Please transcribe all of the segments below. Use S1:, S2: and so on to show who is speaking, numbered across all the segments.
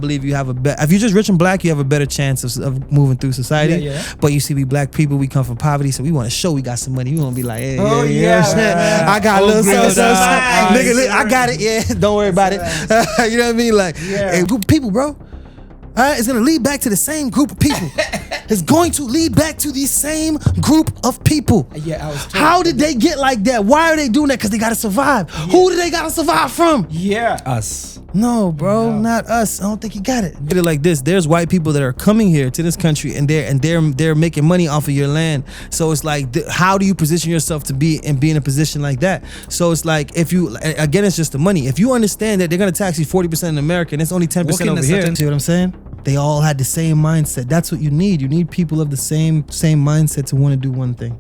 S1: believe you have if you're just rich and black, you have a better chance of moving through society. But you see, we black people, we come from poverty, so we want to show we got some money. We want to be like, hey, I got a little something. Nigga, I got it. Yeah, don't worry about it. You know what I mean? Like, a group of people, bro. It's gonna lead back to the same group of people. It's going to lead back to the same group of people.
S2: Yeah, I was told.
S1: How did they get like that? Why are they doing that? Because they gotta survive. Who do they gotta survive from?
S3: Us.
S1: No, bro, not us. I don't think you got it. Get it like this. There's white people that are coming here to this country and they're making money off of your land. So it's like, how do you position yourself to be in a position like that? So it's like, if you, again, it's just the money. If you understand that they're gonna tax you 40% in America and it's only 10% over here. See what I'm saying? They all had the same mindset. That's what you need. You need people of the same mindset to want to do one thing.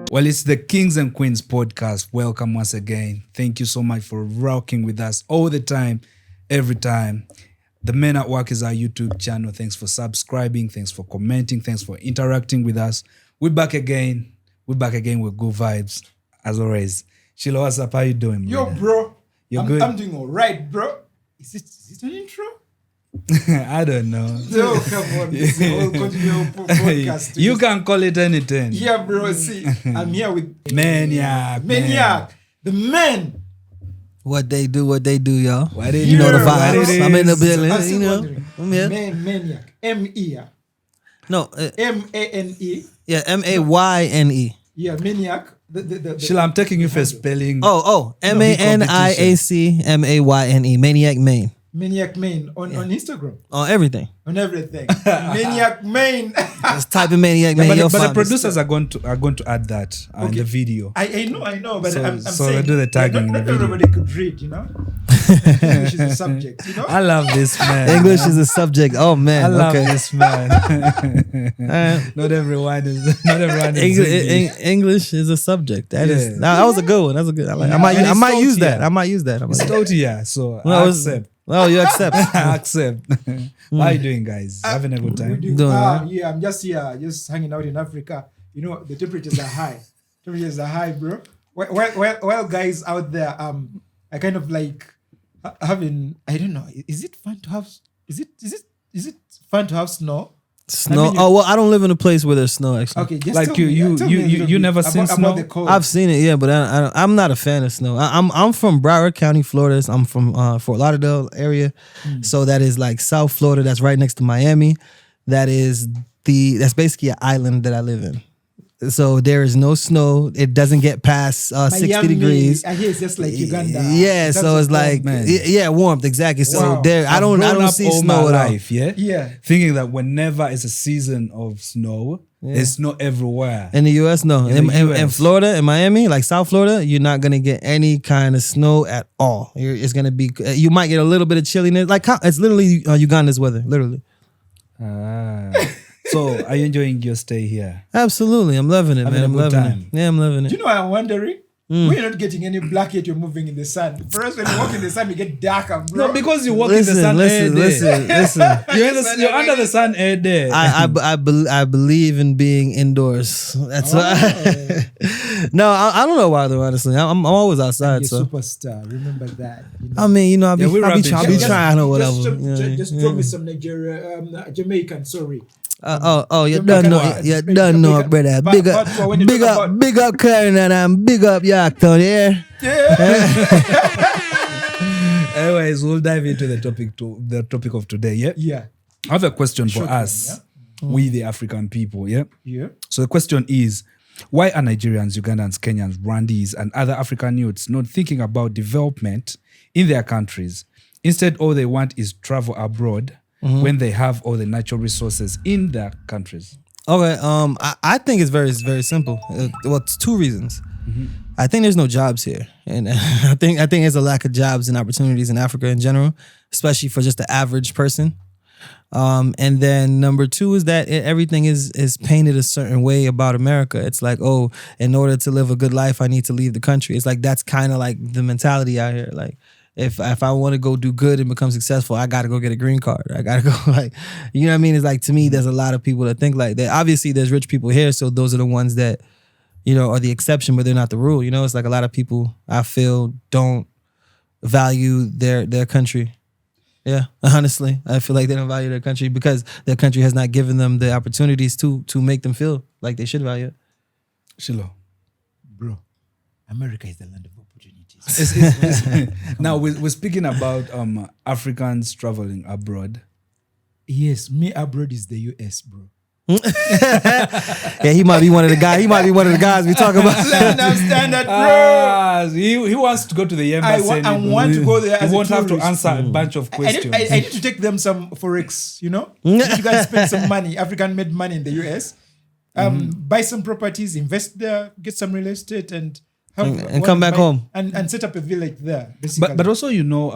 S3: Well, it's the Kings and Queens podcast. Welcome once again. Thank you so much for rocking with us all the time, every time. The Men at Work is our YouTube channel. Thanks for subscribing. Thanks for commenting. Thanks for interacting with us. We're back again. We're back again with good vibes, as always. Sheila, what's up? How you doing,
S2: Yo,
S3: brother?
S2: bro.
S3: You're good?
S2: I'm doing all right, bro. Is it an intro?
S3: I don't know.
S2: No, come on. This whole continue podcast.
S3: You can call it anything.
S2: Yeah, bro. See, I'm here with
S3: Maniac.
S2: The men.
S1: What they do, y'all.
S3: What it
S1: You know the
S3: is, what it
S1: vibes. I'm in the
S3: is.
S1: building.
S2: I'm still
S1: You know,
S2: wondering.
S1: I'm here.
S2: Maniac. M-E.
S1: No,
S2: M-A-N-E.
S1: yeah, M-A-Y-N-E.
S2: Yeah, maniac. The
S3: Sheila, I'm taking you for spelling.
S1: Oh, M-A-N-I-A-C M-A-Y-N-E. Maniac Main.
S2: Maniac Main on Instagram.
S1: On everything.
S2: On everything. Maniac Main.
S1: Just type in Maniac Main.
S3: but
S1: you'll
S3: the
S1: find
S3: producers are going to add that in the video.
S2: I know, but
S3: So-
S2: I'm
S3: so
S2: saying
S3: do the tagging in the
S2: not
S3: video.
S2: everybody could read, you know. English is a subject, you know.
S3: I love this man.
S1: English is a subject. Oh man.
S3: I love
S1: okay.
S3: this man. Not everyone is English.
S1: English is a subject. That is.
S3: Yeah.
S1: That was a good one. That's a good. I might use that. I might use that.
S3: It's totally, yeah. So
S1: No,
S3: I
S1: it's-
S3: accept.
S1: Oh, you accept.
S3: I accept. How are you doing, guys? Having a good time?
S1: Doing
S2: Yeah, I'm just here, just hanging out in Africa. You know, the temperatures are high. Temperatures are high, bro. Well, guys out there, I kind of like having. I don't know. Is it fun to have? Is it fun to have snow?
S1: Snow.
S2: I mean,
S1: Oh well, I don't live in a place where there's snow. Actually,
S2: Okay, just
S3: Like
S2: tell me a little bit
S3: never seen
S2: about
S3: snow?
S2: the cold.
S1: I've seen it. Yeah, but I'm not a fan of snow. I'm from Broward County, Florida. I'm from Fort Lauderdale area, so that is like South Florida. That's right next to Miami. That's basically an island that I live in. So there is no snow. It doesn't get past 60
S2: Miami,
S1: degrees.
S2: I hear it's just like Uganda.
S1: Yeah,
S2: In terms
S1: so
S2: of
S1: it's like
S3: man.
S1: warmth exactly. So
S2: Wow.
S1: there, I don't see
S3: all
S1: snow
S3: my
S1: at all.
S3: life, yeah?
S2: Yeah.
S3: Thinking that whenever it's a season of snow, there's snow everywhere.
S1: In the U.S., no.
S3: In the
S1: In
S3: US.
S1: Florida, in Miami, like South Florida, you're not gonna get any kind of snow at all. It's gonna be. You might get a little bit of chilliness. Like it's literally Uganda's weather, literally.
S3: So are you enjoying your stay here?
S1: Absolutely, I'm loving it,
S3: Having
S1: man.
S3: a
S1: I'm
S3: good
S1: loving
S3: time.
S1: it. Yeah, I'm loving
S2: Do
S1: it.
S2: you know what I'm wondering? We're not getting any black yet. You're moving in the sun. For us, when you walk in the sun, you get darker, bro.
S3: No, because you walk in the sun every day.
S1: Listen.
S3: You're under the sun every day.
S1: I believe in being indoors. That's why. No, I don't know why though. Honestly, I'm always outside.
S2: You're
S1: So
S2: a superstar. Remember that. You know?
S1: I mean, you know, I'll be
S3: rapping.
S1: trying or whatever.
S2: Just throw me some Jamaican. Sorry.
S1: You
S2: Jamaican
S1: done know,
S2: vibes.
S1: you done know,
S2: Jamaican-
S1: brother.
S2: but-
S1: Big up,
S2: but for when you
S1: big
S2: talk
S1: up,
S2: about-
S1: big up, Karen and big up Yorktown, yeah.
S3: Anyways, we'll dive into the topic of today. Yeah.
S2: Yeah.
S3: I have a question for
S2: Short
S3: us,
S2: one,
S3: we the African people. Yeah.
S2: Yeah.
S3: So the question is, why are Nigerians, Ugandans, Kenyans, Rwandese, and other African youths not thinking about development in their countries? Instead, all they want is travel abroad when they have all the natural resources in their countries.
S1: Okay, I think it's very, very simple. Well, it's two reasons. I think there's no jobs here, and I think there's a lack of jobs and opportunities in Africa in general, especially for just the average person. And then number two is that everything is painted a certain way about America. It's like, oh, in order to live a good life, I need to leave the country. It's like that's kind of like the mentality out here. Like if I want to go do good and become successful, I got to go get a green card. I got to go like, you know what I mean? It's like, to me, there's a lot of people that think like that. Obviously, there's rich people here, so those are the ones that, you know, are the exception, but they're not the rule. You know, it's like a lot of people I feel don't value their country. Yeah, honestly, I feel like they don't value their country because their country has not given them the opportunities to make them feel like they should value it.
S3: Shiloh.
S2: Bro, America is the land of opportunities.
S3: Now, we're speaking about Africans traveling abroad.
S2: Yes, me abroad is the US, bro.
S1: Yeah, he might be one of the guys. He might be one of the guys we talk about.
S2: Let them stand that, bro.
S3: He wants to go to the embassy.
S2: I want to go there.
S3: He
S2: as
S3: won't
S2: a
S3: have to
S2: tourist.
S3: answer a bunch of questions.
S2: I need to take them some forex. You know, you guys spend some money, African-made money in the US. Buy some properties, invest there, get some real estate, and
S1: come back home
S2: and set up a village there. Basically.
S3: But also, you know,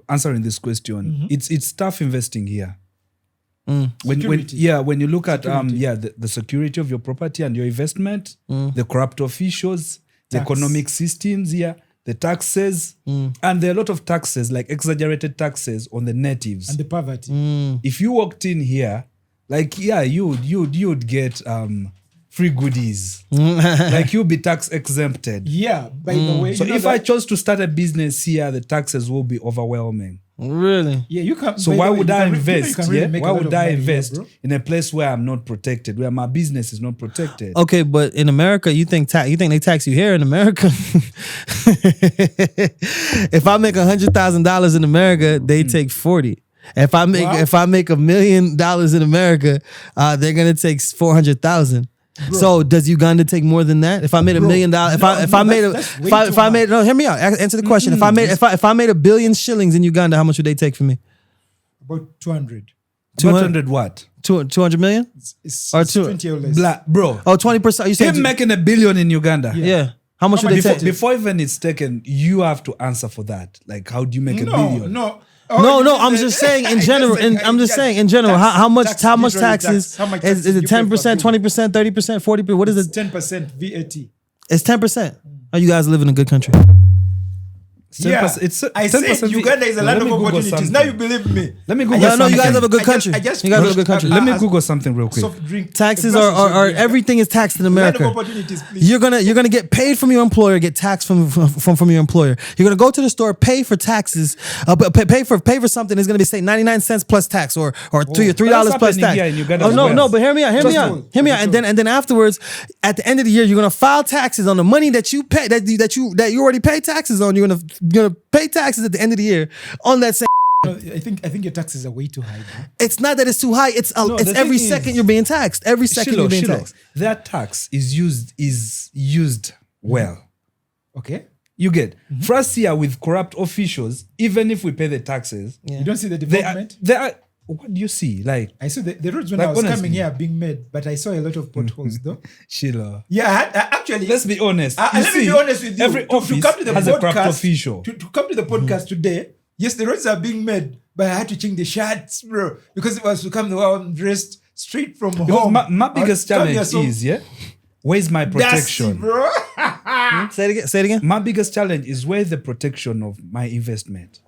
S3: answering this question, it's tough investing here. When you look at the security of your property and your investment, the corrupt officials, the economic systems here, the taxes, and there are a lot of taxes, like exaggerated taxes on the natives
S2: and the poverty.
S3: If you walked in here, like you'd get free goodies, like you'll be tax exempted.
S2: Yeah, by the way.
S3: So if I chose to start a business here, the taxes will be overwhelming.
S1: Really?
S2: Yeah, you can.
S3: So why would I invest?
S2: Why
S3: would I invest in a place where I'm not protected, where my business is not protected?
S1: Okay, but in America, you think they tax you here in America? If I make $100,000 in America, they take 40. If I make $1 million in America, they're gonna take 400,000. So does Uganda take more than that? If I made $1 million, hear me out. Answer the question. If I made $1 billion shillings in Uganda, how much would they take from me?
S2: About 200.
S3: 200 what?
S1: 200 million?
S2: It's
S1: Or
S2: 20 or less.
S3: Bro.
S1: Oh, 20%. You said
S3: Him making $1 billion in Uganda.
S1: yeah. How much would they take?
S3: Before even it's taken, you have to answer for that. Like, how do you make $1 billion?
S2: No.
S1: No, I'm just saying in general. How much taxes? Is it 10%, 20%, 30%, 40%? What is it?
S2: 10% VAT.
S1: It's 10%. Oh, you guys live in a good country.
S2: Yeah,
S3: it's
S2: I said Uganda is a land of opportunities. Now you believe me.
S3: Let me Google
S1: No,
S3: something.
S1: you guys have a good country. You guys have a good country.
S3: Let me Google something real quick.
S2: Soft drink.
S1: Taxes are everything is taxed in America.
S2: Land of opportunities, please.
S1: You're gonna get paid from your employer, get taxed from your employer. You're gonna go to the store, pay for taxes, pay for something. It's gonna be say 99 cents plus tax or $3 plus tax. No, but hear me out. And then afterwards, at the end of the year, you're gonna file taxes on the money that you pay that you already pay taxes on. You're gonna pay taxes at the end of the year on that same.
S2: I think your taxes are way too high, bro.
S1: It's not that it's too high. It's every second you're being taxed. Every second you're being taxed.
S3: Their tax is used well.
S2: Okay.
S3: You get first year with corrupt officials. Even if we pay the taxes,
S2: You don't see the development.
S3: they are. What do you see? Like
S2: I saw the roads when
S3: Like,
S2: I was
S3: honestly.
S2: coming here being made, but I saw a lot of potholes though.
S3: Shiloh.
S2: Yeah, actually.
S3: Let's be honest.
S2: Let me be honest with you.
S3: Every office
S2: to come to the
S3: has
S2: podcast,
S3: a corrupt official.
S2: To come to the podcast today, yes, the roads are being made, but I had to change the shirts, bro, because it was to come dressed straight from
S3: Because
S2: home.
S3: my biggest challenge is where's my protection?
S2: Dusty, bro.
S1: Say it again.
S3: My biggest challenge is where's the protection of my investment?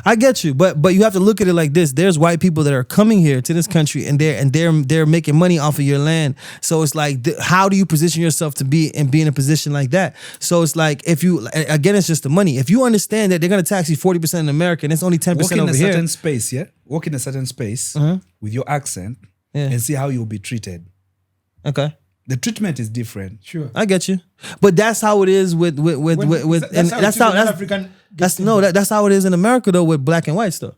S1: I get you, but you have to look at it like this. There's white people that are coming here to this country and they're making money off of your land. So it's like, how do you position yourself to be in a position like that? So it's like, if you, again, it's just the money. If you understand that they're going to tax you 40% in America and it's only 10%
S3: Walk in
S1: over
S3: a
S1: here.
S3: certain space, Walk in a certain space with your accent and see how you'll be treated.
S1: Okay.
S3: The treatment is different.
S2: Sure.
S1: I get you. But that's how it is with that's how it is in America though with black and white stuff.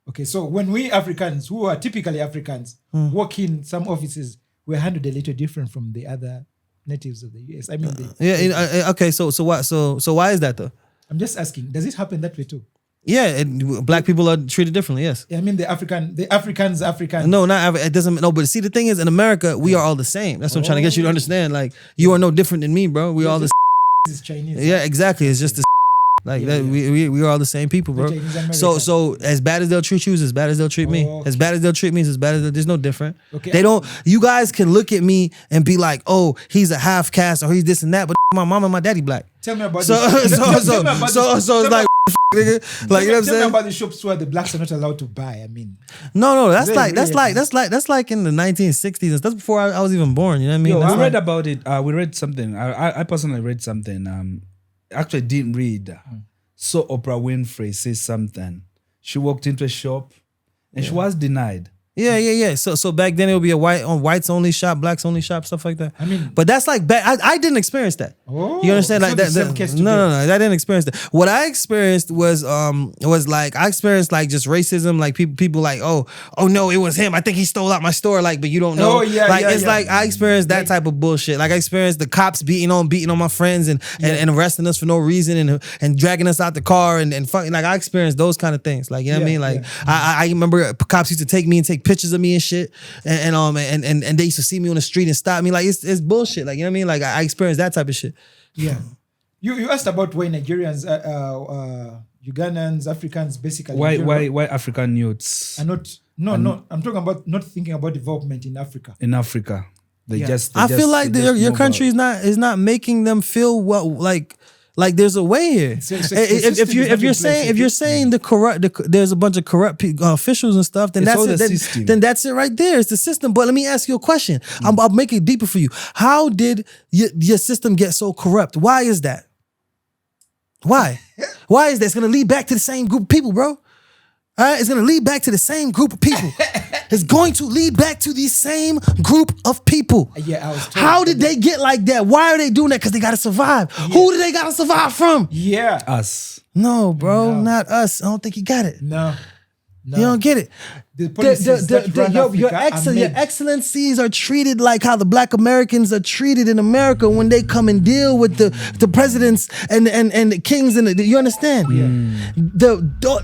S2: Okay, so when we Africans, who are typically Africans, work in some offices, we're handled a little different from the other natives of the US. I mean,
S1: okay. So why is that though?
S2: I'm just asking, does it happen that way too?
S1: Yeah, black people are treated differently. Yes.
S2: I mean, the Africans.
S1: No, not it doesn't. No, but see, the thing is, in America, we are all the same. That's what I'm trying to get you to understand. Like, you are no different than me, bro. We all the.
S2: Is Chinese.
S1: Yeah, exactly. It's just the. Like that, we are all the same people, bro. So as bad as they'll treat you, is as bad as they'll treat me. As bad as they'll treat me, is as bad as there's no different.
S2: Okay.
S1: They don't. You guys can look at me and be like, oh, he's a half caste or he's this and that, but my mom and my daddy black.
S2: Tell me about
S1: So it's like. Nigga. Like, you know what I'm saying?
S2: Tell me about the shops where the blacks are not allowed to buy. I mean,
S1: no, that's like in the 1960s. That's before I was even born. You know what I mean?
S3: I read about it. We read something. I personally read something. Actually didn't read. So Oprah Winfrey says something. She walked into a shop and she was denied.
S1: Yeah. So back then it would be a whites only shop, blacks only shop, stuff like that.
S2: I mean,
S1: but that's like I didn't experience that.
S2: Oh,
S1: you understand? Like that. No, I didn't experience that. What I experienced was like I experienced like just racism. Like people like oh no, it was him. I think he stole out my store. Like, but you don't know.
S2: Oh yeah,
S1: like it's like I experienced that type of bullshit. Like I experienced the cops beating on my friends and arresting us for no reason and dragging us out the car and fucking like I experienced those kind of things. Like you know what I mean? Like I remember cops used to take me and take pictures of me and shit, and they used to see me on the street and stop me. Like it's bullshit. Like you know what I mean? Like I experienced that type of shit.
S2: Yeah. You asked about why Nigerians, Ugandans, Africans, basically.
S3: Why African youths?
S2: I'm talking about not thinking about development in Africa.
S3: In Africa,
S1: I feel like your country is not making them feel well. Like there's a way here. If you're saying there's a bunch of corrupt officials and stuff, then that's it. Then that's it right there. It's the system. But let me ask you a question. I'll make it deeper for you. How did your system get so corrupt? Why is that? Why? Why is that? It's gonna lead back to the same group of people, bro. All right, it's gonna lead back to the same group of people. It's going to lead back to the same group of people.
S2: Yeah, I was told.
S1: How did they get like that? Why are they doing that? Because they gotta survive. Yeah. Who do they gotta survive from?
S2: Yeah,
S3: us.
S1: No, bro, not us. I don't think you got it.
S2: No.
S1: You don't get it. Your excellencies are treated like how the black Americans are treated in America when they come and deal with the presidents and the kings and you understand? Yeah.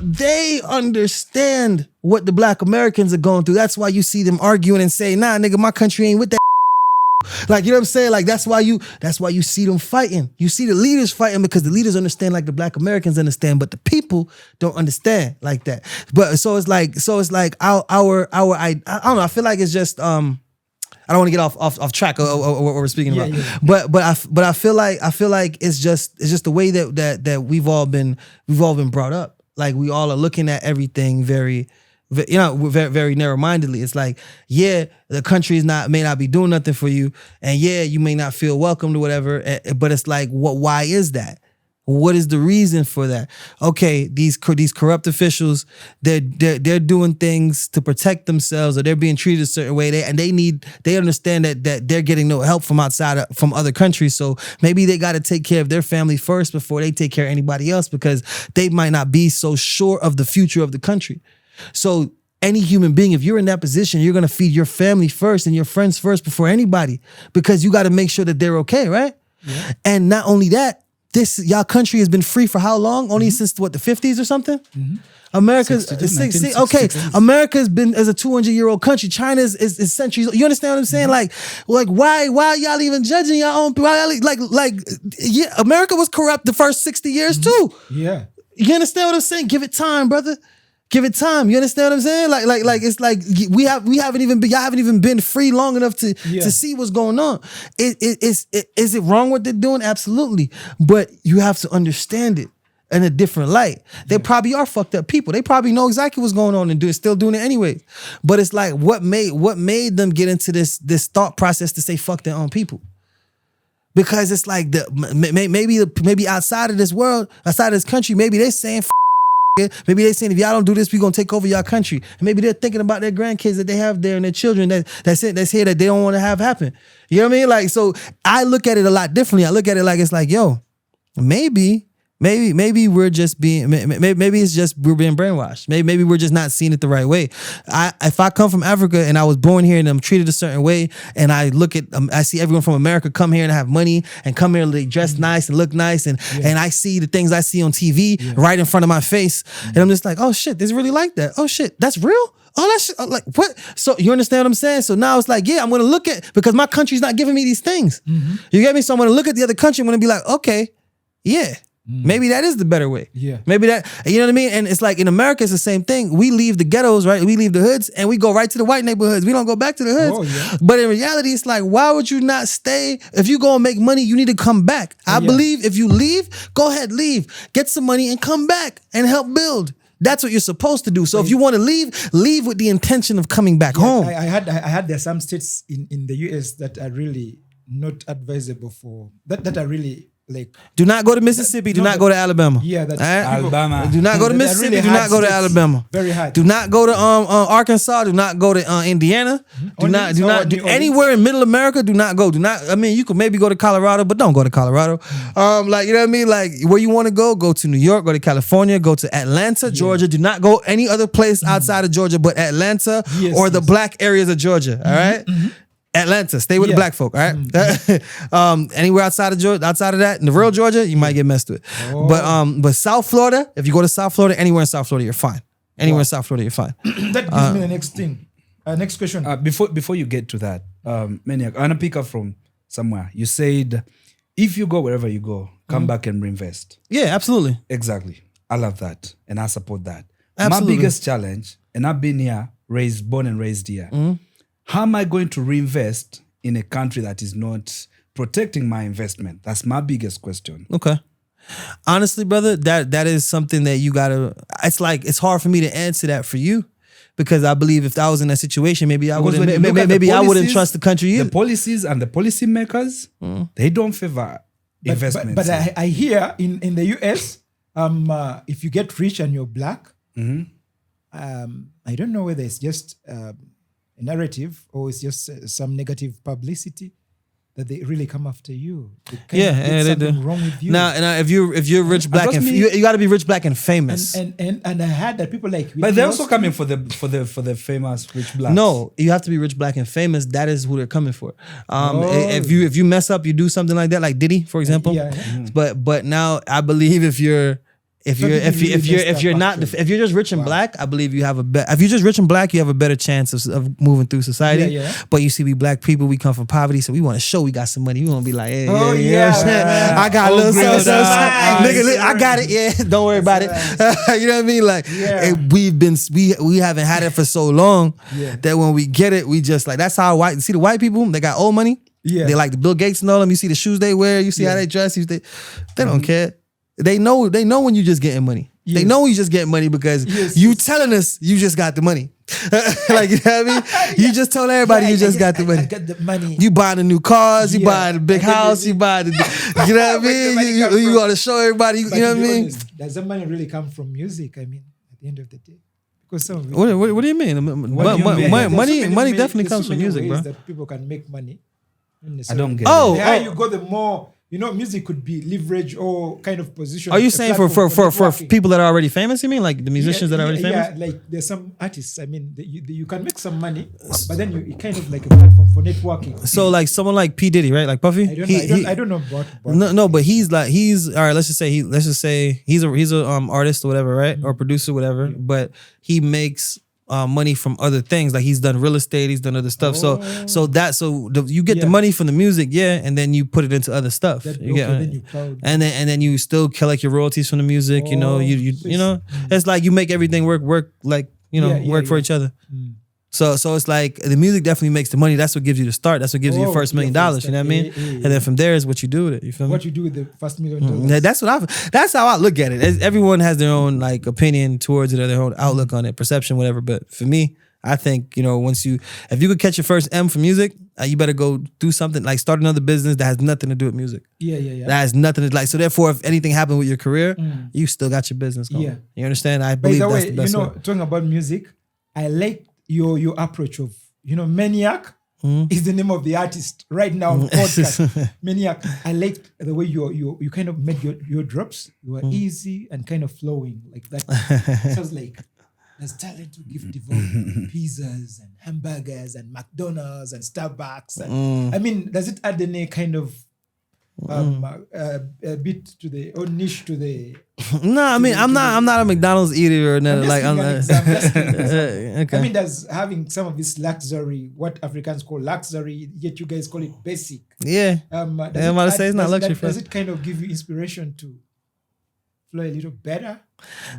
S1: They understand what the black Americans are going through. That's why you see them arguing and say, nah, nigga, my country ain't with that. Like, you know what I'm saying? Like, that's why you see them fighting. You see the leaders fighting because the leaders understand like the black Americans understand, but the people don't understand like that. But so it's like our I don't know. I feel like it's just I don't want to get off track of what we're speaking about. Yeah. But I feel like it's just the way that we've all been brought up. Like we all are looking at everything very very narrow-mindedly. It's like, yeah, the country may not be doing nothing for you, and yeah, you may not feel welcomed or whatever. But it's like, why is that? What is the reason for that? Okay, these corrupt officials, they're doing things to protect themselves, or they're being treated a certain way. They understand that they're getting no help from from other countries. So maybe they got to take care of their family first before they take care of anybody else, because they might not be so sure of the future of the country. So any human being, if you're in that position, you're going to feed your family first and your friends first before anybody, because you got to make sure that they're okay, right? Yeah. And not only that, y'all country has been free for how long? Only since the 50s or something? Mm-hmm. America's America's been as a 200-year-old country. China is centuries. You understand what I'm saying? Mm-hmm. Like why y'all even judging your own people? Yeah, America was corrupt the first 60 years too. Yeah. You understand what I'm saying? Give it time, brother. Give it time. You understand what I'm saying? Like it's like y'all haven't even been free long enough to see what's going on. Is it wrong what they're doing? Absolutely. But you have to understand it in a different light. They probably are fucked up people. They probably know exactly what's going on and still doing it anyway. But it's like, what made them get into this thought process to say fuck their own people? Because it's like maybe outside of this world, outside of this country, maybe they're saying maybe they saying, if y'all don't do this, we're gonna take over y'all country. And maybe they're thinking about their grandkids that they have there and their children that's here that they don't want to have happen. You know what I mean? Like, so I look at it a lot differently. I look at it like, it's like, yo, maybe we're just being, maybe it's just we're being brainwashed. Maybe we're just not seeing it the right way. If I come from Africa and I was born here and I'm treated a certain way, and I look at, I see everyone from America come here and have money and come here and they dress nice and look nice, and I see the things I see on TV right in front of my face, and I'm just like, oh shit, it's really like that. Oh shit, that's real. Oh, that shit, like what? So you understand what I'm saying? So now it's like, yeah, I'm gonna look at, because my country's not giving me these things. Mm-hmm. You get me? So I'm gonna look at the other country. I'm gonna be like, okay, yeah. Maybe that is the better way.
S2: Yeah.
S1: Maybe that, you know what I mean? And it's like in America, it's the same thing. We leave the ghettos, right? We leave the hoods and we go right to the white neighborhoods. We don't go back to the hoods.
S2: Oh, yeah.
S1: But in reality, it's like, why would you not stay? If you go and make money, you need to come back. I believe if you leave, go ahead, leave. Get some money and come back and help build. That's what you're supposed to do. So if you want to leave with the intention of coming back home.
S2: I had there some states in the US that are really not advisable for that are really like.
S1: Do not go to Mississippi. Do not go to Alabama.
S2: Yeah, that's
S3: Alabama.
S1: Do not go to
S2: They're
S1: Mississippi.
S2: really
S1: Do not
S2: hard
S1: go to
S2: states.
S1: Alabama.
S2: Very hard.
S1: Do not go to Arkansas. Do not go to Indiana. Do not anywhere in Middle America. Do not go. Do not. I mean, you could maybe go to Colorado, but don't go to Colorado. Like, you know what I mean. Like, where you want to go to New York. Go to California. Go to Atlanta, Georgia. Do not go any other place outside of Georgia but Atlanta or the black areas of Georgia. All right. Atlanta, stay with the black folk, all right? Anywhere outside of Georgia, outside of that, in the real Georgia, you might get messed with. But South Florida, if you go to South Florida, anywhere in South Florida, you're fine. Anywhere in South Florida, you're fine.
S2: That gives me the next thing. Next question.
S3: Before you get to that, Maniac, I want to pick up from somewhere. You said, if you go wherever you go, come back and reinvest.
S1: Yeah, absolutely.
S3: Exactly. I love that. And I support that.
S1: Absolutely.
S3: My biggest challenge, and I've been here, born and raised here. How am I going to reinvest in a country that is not protecting my investment? That's my biggest question.
S1: Okay. Honestly, brother, that is something that you gotta. It's hard for me to answer that for you, because I believe if I was in that situation, maybe I wouldn't. Maybe I wouldn't trust the country either.
S3: The policies and the policymakers, they don't favor investments.
S2: But I hear in the US, if you get rich and you're black, I don't know whether it's just a narrative or it's just some negative publicity that they really come after you.
S1: They do.
S2: Wrong with you.
S1: Now, if you're rich, black, and you got to be rich, black, and famous.
S2: And I heard that people like.
S3: But they're also coming for the famous rich blacks.
S1: No, you have to be rich, black, and famous. That is who they're coming for. If you mess up, you do something like that, like Diddy, for example. But now I believe if you're just rich and black, I believe you have if you're just rich and black, you have a better chance of moving through society. But you see, we black people, we come from poverty, so we want to show we got some money. We want to be like, hey, I got a little something, nigga, I got it. Yeah, don't worry about it. You know what I mean? Like, we haven't had it for so long that when we get it, we just like, that's how the white people, they got old money. Yeah, they like the Bill Gates and all them. You see the shoes they wear. You see how they dress. They don't care. They know when you just getting money. They know when you just getting money because you telling us you just got the money. Like, you know what I mean? You just told everybody you just got the money.
S2: I got the money.
S1: You buying the new cars, you buying the big house, you buying the, you know what I mean? You want to show everybody, you know what I mean?
S2: Honest, does the money really come from music? I mean, at the end of the day. Because some of
S1: what do you mean? Money definitely comes from music, bro.
S2: That people can make money.
S3: I don't get it.
S2: The higher you go, the more. You know, music could be leverage or kind of position.
S1: Are you saying for people that are already famous? You mean like the musicians that are already famous?
S2: Yeah, like there's some artists. I mean, you can make some money, but then you kind of like a platform for networking.
S1: So like someone like P Diddy, right? Like Puffy.
S2: I don't know about
S1: no, but he's all right. Let's just say he's a artist or whatever, right? Or producer, whatever. But he makes money from other things, like he's done real estate, he's done other stuff. So you get the money from the music, and then you put it into other stuff. And then you still collect your royalties from the music. You know, you know, it's like you make everything work like work for each other. So it's like the music definitely makes the money. That's what gives you the start. That's what gives you your first $1 million. You know what I mean? And then from there is what you do with it. You feel me?
S2: What you do with the first $1 million.
S1: That's how I look at it. Everyone has their own like opinion towards it or their own outlook on it, perception, whatever. But for me, I think, if you could catch your first M from music, you better go do something like start another business that has nothing to do with music. That has nothing to like. So therefore, if anything happened with your career, you still got your business going. Yeah. You understand? I believe that's the best way.
S2: Talking about music, I like your approach of, Maniac is the name of the artist right now on the podcast. Maniac. I like the way you kind of made your drops. You were easy and kind of flowing like that. Sounds like there's talent to give devote pizzas and hamburgers and McDonald's and Starbucks. And, I mean, does it add any kind of a bit to the or niche to the?
S1: No, I mean I'm not a McDonald's eater or nothing. Like
S2: okay. I mean, does having some of this luxury, what Africans call luxury, yet you guys call it basic.
S1: Yeah. I'm about to say it's not luxury.
S2: Does it kind of give you inspiration to flow a little better?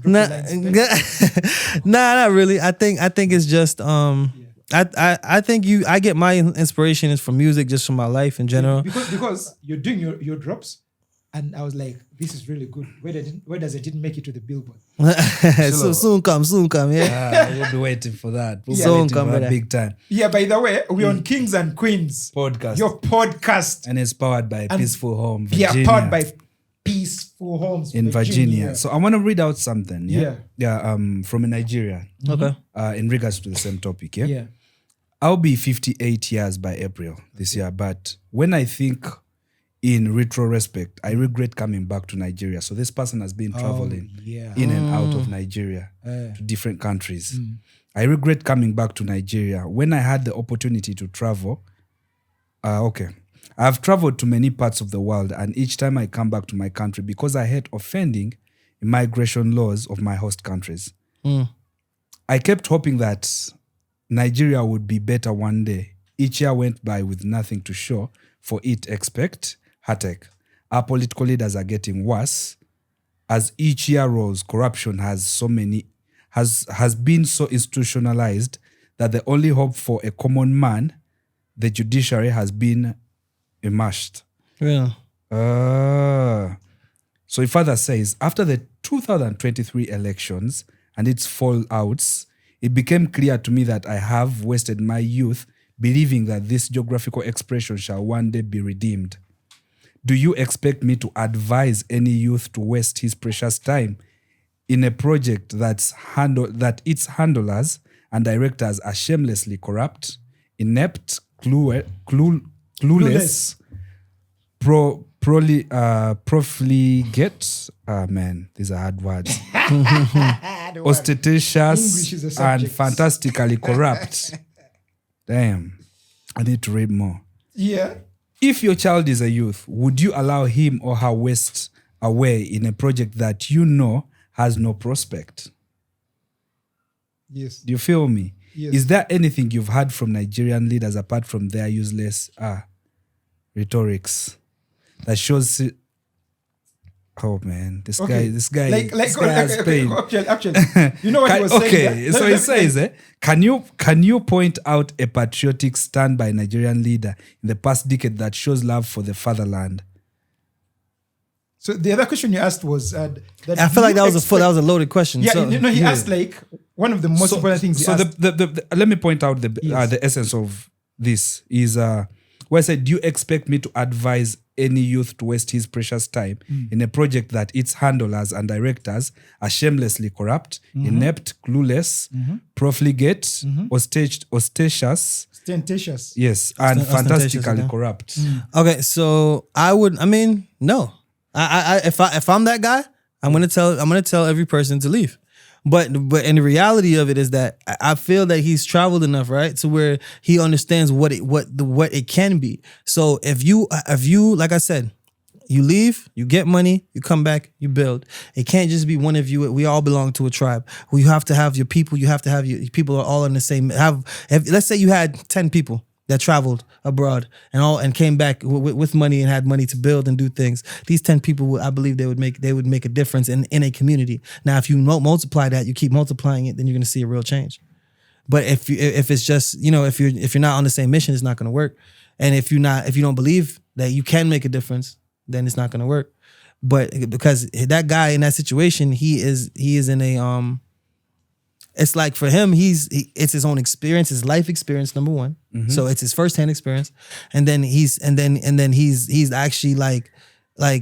S2: Drop
S1: Nah,
S2: the lines better?
S1: nah, not really. I think it's just I think I get my inspiration is from music, just from my life in general.
S2: Because you're doing your drops, and I was like, this is really good. Where does it didn't make it to the Billboard?
S1: So soon come, yeah.
S3: We'll be waiting for that. We'll be
S1: Soon
S3: waiting
S1: come
S3: for
S1: with
S3: that
S1: that.
S3: big time.
S2: Yeah, by the way, we're on Kings and Queens
S3: Podcast.
S2: Your podcast.
S3: And it's powered by
S2: And
S3: Peaceful Home,
S2: Yeah,
S3: Virginia.
S2: powered by Peaceful Homes
S3: in Virginia. So I want to read out something. Yeah. From a Nigerian.
S1: Okay.
S3: In regards to the same topic.
S2: Yeah.
S3: I'll be 58 years by April this year. But when I think in retrospect, I regret coming back to Nigeria. So this person has been traveling in and out of Nigeria to different countries. I regret coming back to Nigeria. When I had the opportunity to travel, I've traveled to many parts of the world, and each time I come back to my country, because I hate offending immigration laws of my host countries. I kept hoping that Nigeria would be better one day. Each year went by with nothing to show for it except heartache. Our political leaders are getting worse. As each year rolls, corruption has been so institutionalized that the only hope for a common man, the judiciary, has been immersed.
S1: Yeah.
S3: So he further says, after the 2023 elections and its fallouts, it became clear to me that I have wasted my youth believing that this geographical expression shall one day be redeemed. Do you expect me to advise any youth to waste his precious time in a project that its handlers and directors are shamelessly corrupt, inept, clueless, profligate, man, these are hard words,
S2: English
S3: ostentatious
S2: is a
S3: and
S2: subject.
S3: fantastically corrupt. Damn, I need to read more.
S2: Yeah.
S3: If your child is a youth, would you allow him or her waste away in a project that you know has no prospect?
S2: Yes.
S3: Do you feel me?
S2: Yes.
S3: Is there anything you've heard from Nigerian leaders apart from their useless rhetorics that shows? Oh man, this guy has pain.
S2: Actually, you know what he was saying?
S3: Okay, so he says, can you point out a patriotic stand by a Nigerian leader in the past decade that shows love for the fatherland?
S2: So the other question you asked was that
S1: I feel like that was a loaded question.
S2: Yeah,
S1: So,
S2: he asked like one of the most important things.
S3: So let me point out the essence of this is where I said, do you expect me to advise any youth to waste his precious time in a project that its handlers and directors are shamelessly corrupt, inept, clueless, profligate, ostentatious, yes, and fantastically corrupt?
S1: Okay, so no. If I'm that guy, I'm gonna tell every person to leave. But in the reality of it is that I feel that he's traveled enough, right, to where he understands what it can be. So if you like I said, you leave, you get money, you come back, you build. It can't just be one of you. We all belong to a tribe. You have to have your people. You have to have your people are all in the same. Let's say you had 10 people that traveled abroad and came back with money and had money to build and do things. These 10 people, I believe they would make a difference in a community. Now, if you multiply that, you keep multiplying it, then you're going to see a real change. But if it's just, if you're not on the same mission, it's not going to work. And if you don't believe that you can make a difference, then it's not going to work. But because that guy in that situation, he is in a it's like for him, it's his own experience, his life experience, number one. So it's his firsthand experience, and then he's actually like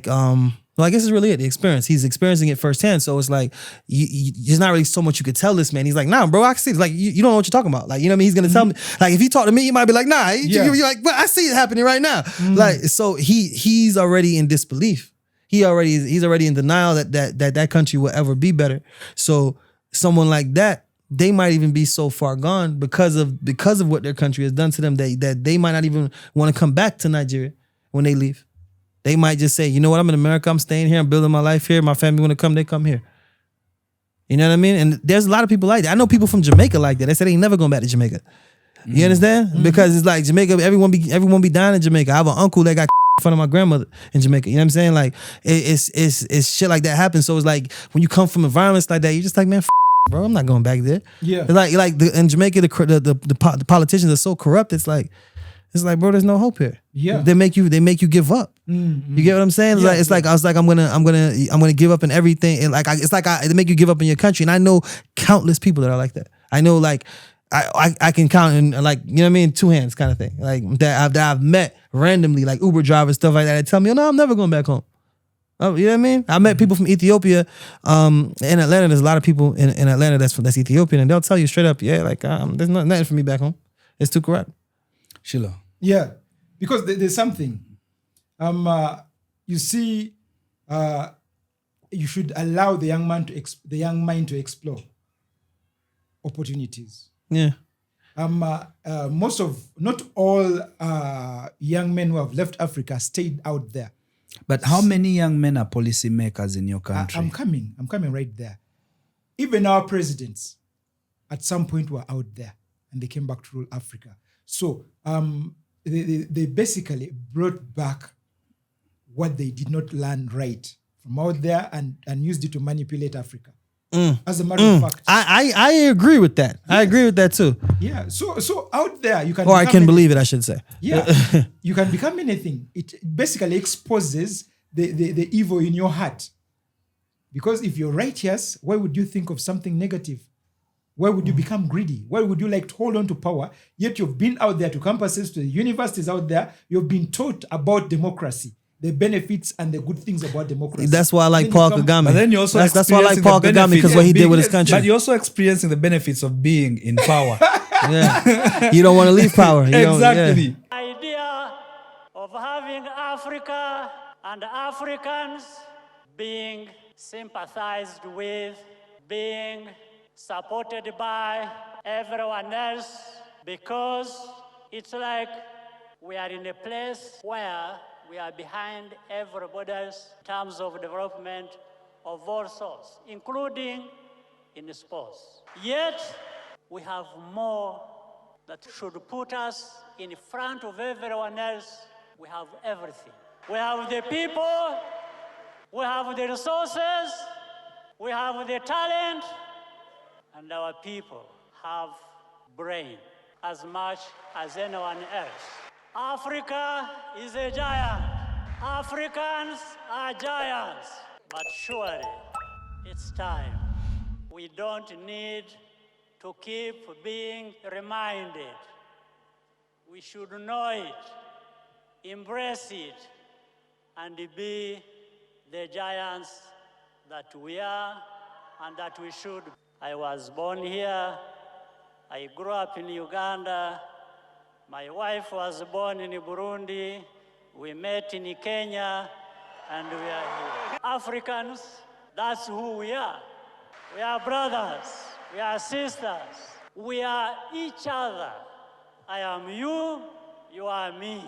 S1: well, I guess it's really it, the experience. He's experiencing it firsthand. So it's like there's not really so much you could tell this man. He's like, nah, bro, I see it. Like you don't know what you're talking about. Like, you know what I mean? He's gonna tell me. Like if he talk to me, he might be like, nah. You're like, but I see it happening right now. Like so he's already in disbelief. He's already in denial that country will ever be better. So someone like that, they might even be so far gone because of what their country has done to them that they might not even want to come back to Nigeria when they leave. They might just say, you know what, I'm in America, I'm staying here, I'm building my life here, my family want to come, they come here. You know what I mean? And there's a lot of people like that. I know people from Jamaica like that. They say they ain't never going back to Jamaica. You understand? Because it's like Jamaica, everyone be dying in Jamaica. I have an uncle that got in front of my grandmother in Jamaica. You know what I'm saying? Like it's shit like that happens. So it's like when you come from environments like that, you're just like, man, bro, I'm not going back there.
S2: Yeah.
S1: In Jamaica, the politicians are so corrupt. It's like, bro, there's no hope here.
S2: Yeah.
S1: They make you give up.
S2: Mm-hmm.
S1: You get what I'm saying? It's like I was like, I'm gonna give up in everything. And like they make you give up in your country. And I know countless people that are like that. I know like I can count in like, you know what I mean, 2 hands kind of thing. Like that I've met randomly, like Uber drivers, stuff like that. They tell me, oh, no, I'm never going back home. Oh, you know what I mean? I met people from Ethiopia. In Atlanta, there's a lot of people in Atlanta that's Ethiopian, and they'll tell you straight up, yeah, like there's nothing for me back home. It's too corrupt.
S3: Sheila.
S2: Yeah, because there's something. You see, you should allow the young mind to explore opportunities.
S1: Yeah.
S2: Not all young men who have left Africa stayed out there.
S3: But how many young men are policymakers in your country?
S2: I'm coming right there. Even our presidents, at some point, were out there, and they came back to rule Africa. So they basically brought back what they did not learn right from out there and used it to manipulate Africa. As a matter of fact,
S1: I agree with that. Yes. I agree with that too.
S2: Yeah. So out there you can.
S1: Or I can believe it, I should say.
S2: Yeah. You can become anything. It basically exposes the evil in your heart. Because if you're righteous, why would you think of something negative? Why would you become greedy? Why would you like to hold on to power? Yet you've been out there to campuses, to the universities out there. You've been taught about democracy, the benefits and the good things about democracy.
S1: That's why I like Paul Kagame.
S3: But then you also
S1: that's why I like Paul Kagame, because what he did with his country.
S3: But you're also experiencing the benefits of being in power.
S1: Yeah. You don't want to leave power.
S3: Exactly.
S4: The idea of having Africa and Africans being sympathized with, being supported by everyone else, because it's like we are in a place where we are behind everybody else in terms of development of all sorts, including in sports. Yet, we have more that should put us in front of everyone else. We have everything. We have the people, we have the resources, we have the talent, and our people have brain as much as anyone else. Africa is a giant. Africans are giants. But surely, it's time. We don't need to keep being reminded. We should know it, embrace it, and be the giants that we are and that we should be. I was born here. I grew up in Uganda. My wife was born in Burundi. We met in Kenya, and we are here. Africans, that's who we are. We are brothers. We are sisters. We are each other. I am you, you are me.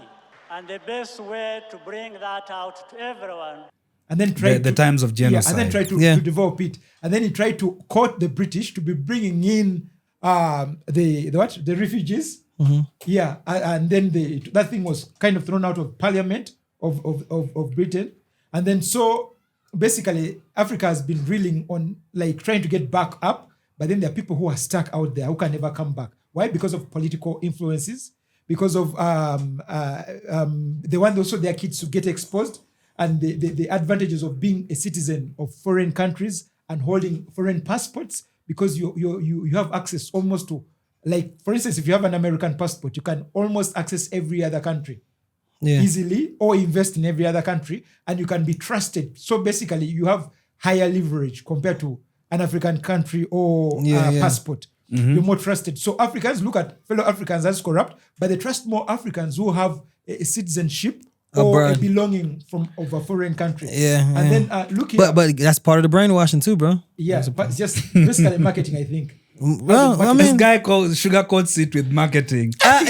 S4: And the best way to bring that out to everyone.
S2: And then try
S3: the times of genocide.
S2: Yeah, and then try to develop it. And then he tried to court the British to be bringing in the refugees.
S1: Mm-hmm.
S2: Yeah, and then that thing was kind of thrown out of Parliament of Britain. And then so basically Africa has been reeling on like trying to get back up, but then there are people who are stuck out there who can never come back. Why? Because of political influences, because of they want also their kids to get exposed, and the advantages of being a citizen of foreign countries and holding foreign passports, because you have access almost to, like, for instance, if you have an American passport, you can almost access every other country easily, or invest in every other country, and you can be trusted. So basically, you have higher leverage compared to an African country or passport. Mm-hmm. You're more trusted. So Africans look at fellow Africans as corrupt, but they trust more Africans who have a citizenship or a belonging of a foreign country. And then look here.
S1: But that's part of the brainwashing too, bro.
S2: Yeah, but just basically marketing, I think.
S1: Well, I mean,
S3: this guy sugarcoats it with marketing.
S1: I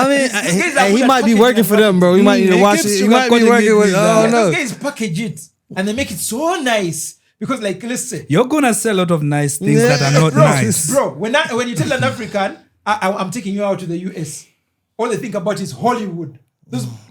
S1: mean, he might be working for them, bro. We might need to watch it. He might be working with. Oh no,
S2: those guys package it and they make it so nice. Because, like, let's say
S3: you're gonna sell a lot of nice things that are not nice,
S2: bro. When you tell an African, I'm taking you out to the US, all they think about is Hollywood.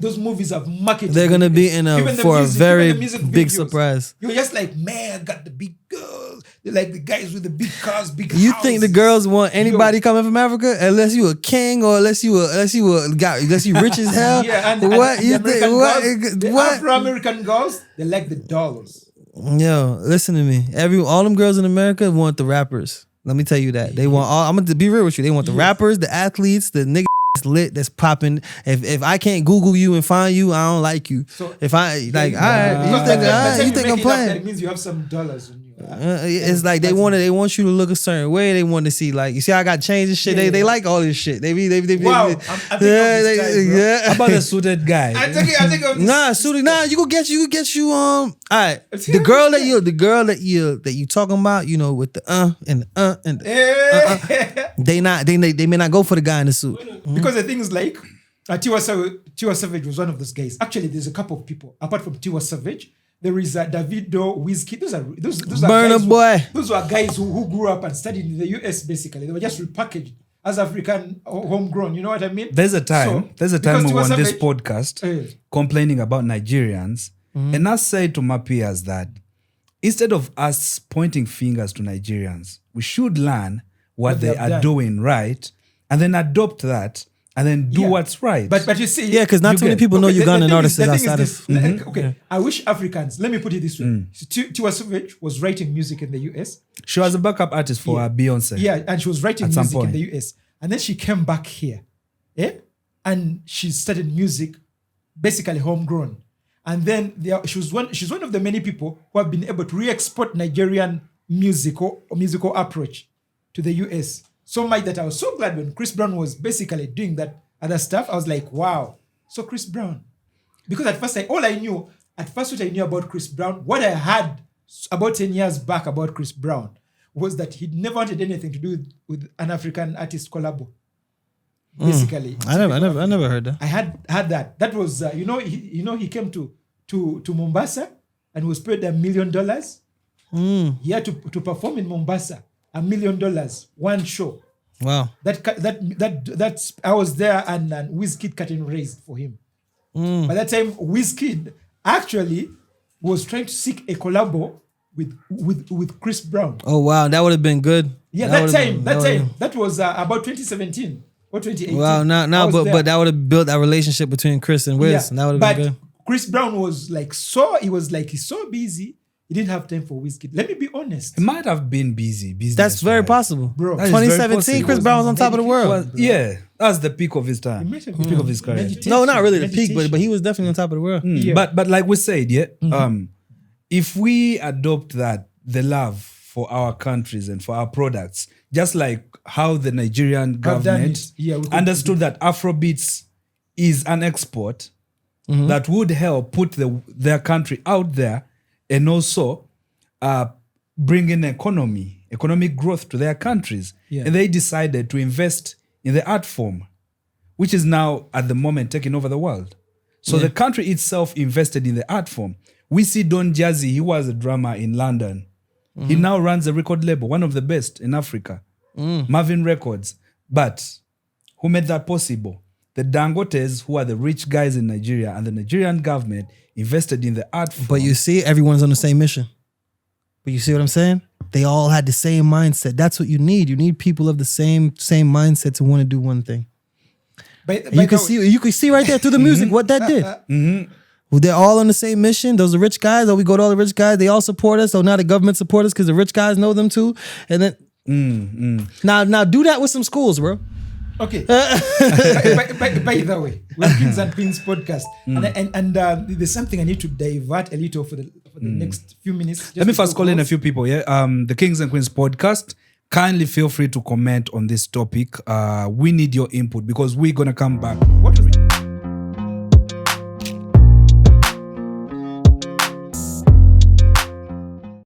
S2: those movies have marketed.
S1: They're gonna be in
S2: Even the
S1: for
S2: music,
S1: a very
S2: even the music
S1: big
S2: videos.
S1: surprise.
S2: You're just like, man, I got the big girls. They're like the guys with the big cars, big
S1: You
S2: houses.
S1: think the girls want anybody coming from Africa unless you a king or unless you rich as hell?
S2: Yeah, and
S1: what
S2: the
S1: you
S2: American
S1: think? What?
S2: girls, the
S1: What?
S2: Afro American girls, they like the dollars.
S1: Yo, listen to me. All them girls in America want the rappers. Let me tell you that they want all. I'm gonna be real with you. They want the rappers, the athletes, the niggas that's lit, that's popping. If I can't Google you and find you, I don't like you.
S2: So
S1: if I like, all right,
S2: Because
S1: you think I'm playing?
S2: That means you have some dollars on you.
S1: It's like they want you to look a certain way. They want to see like, you see, I got chains and shit. They like all this shit. They
S2: Wow, I'm thinking of this guy, bro.
S3: How about the suited guy?
S2: I think of this.
S1: Nah, suited. Nah, you go get you. All right, the girl that you talking about, you know, with the and the they may not go for the guy in the suit.
S2: Because the thing is like, Tiwa Savage was one of those guys. Actually, there's a couple of people apart from Tiwa Savage. There is Davido, Wizkid. Those are
S1: Burna
S2: guys
S1: Boy.
S2: Those were guys who grew up and studied in the US. Basically, they were just repackaged as African homegrown. You know what I mean?
S3: There's a time we were on this podcast complaining about Nigerians, and I say to my peers that instead of us pointing fingers to Nigerians, we should learn what they are doing right, and then adopt that, and then do what's right.
S2: But you see,
S1: yeah, because not too many people know Ugandan artists outside of.
S2: Okay, I wish Africans. Let me put it this way: Tiwa Savage was writing music in the US.
S3: She was a backup artist for Beyonce.
S2: Yeah, and she was writing music in the US, and then she came back here, and she started music, basically homegrown. And then she's one of the many people who have been able to re-export Nigerian musical approach to the US. So much that I was so glad when Chris Brown was basically doing that other stuff. I was like, wow. So Chris Brown. Because at first, what I knew about Chris Brown, what I had about 10 years back about Chris Brown was that he never wanted anything to do with an African artist collabo. Basically.
S1: I never heard that.
S2: I had that. That was, he came to Mombasa and was paid $1 million. He had to perform in Mombasa. $1 million, one show.
S1: Wow.
S2: That's I was there and Wizkid curtain raised for him. By that time, Wizkid actually was trying to seek a collabo with Chris Brown.
S1: Oh wow, that would have been good.
S2: Yeah, that was about 2017 or 2018.
S1: Wow, but that would have built that relationship between Chris and Wiz. And that would have been good.
S2: Chris Brown was he's so busy. He didn't have time for Wizkid. Let me be honest.
S3: He might have been busy.
S1: That's very possible.
S2: Bro.
S1: 2017, Chris Brown was on top of the world.
S3: Yeah, that's the peak of his time. The peak of his career.
S1: No, not really the peak, but he was definitely on top of the world.
S2: Yeah.
S3: But like we said, if we adopt the love for our countries and for our products, just like how the Nigerian government understood that Afrobeats is an export that would help put their country out there, and also bring in economic growth to their countries. Yeah. And they decided to invest in the art form, which is now at the moment taking over the world. So the country itself invested in the art form. We see Don Jazzy, he was a drummer in London. He now runs a record label, one of the best in Africa, Marvin Records. But who made that possible? The Dangotes, who are the rich guys in Nigeria, and the Nigerian government invested in the art form.
S1: But you see, everyone's on the same mission. But you see what I'm saying? They all had the same mindset. That's what you need. You need people of the same mindset to want to do one thing. You can see right there through the music what that did. Well, they're all on the same mission. Those are rich guys. Oh, we go to all the rich guys. They all support us. So now the government support us because the rich guys know them too. And then now do that with some schools, bro.
S2: Okay. by the way, we're Kings and Queens podcast, and there's something I need to divert a little for the next few minutes.
S3: Let me first call in a few people. The Kings and Queens podcast. Kindly feel free to comment on this topic. We need your input because we're gonna come back.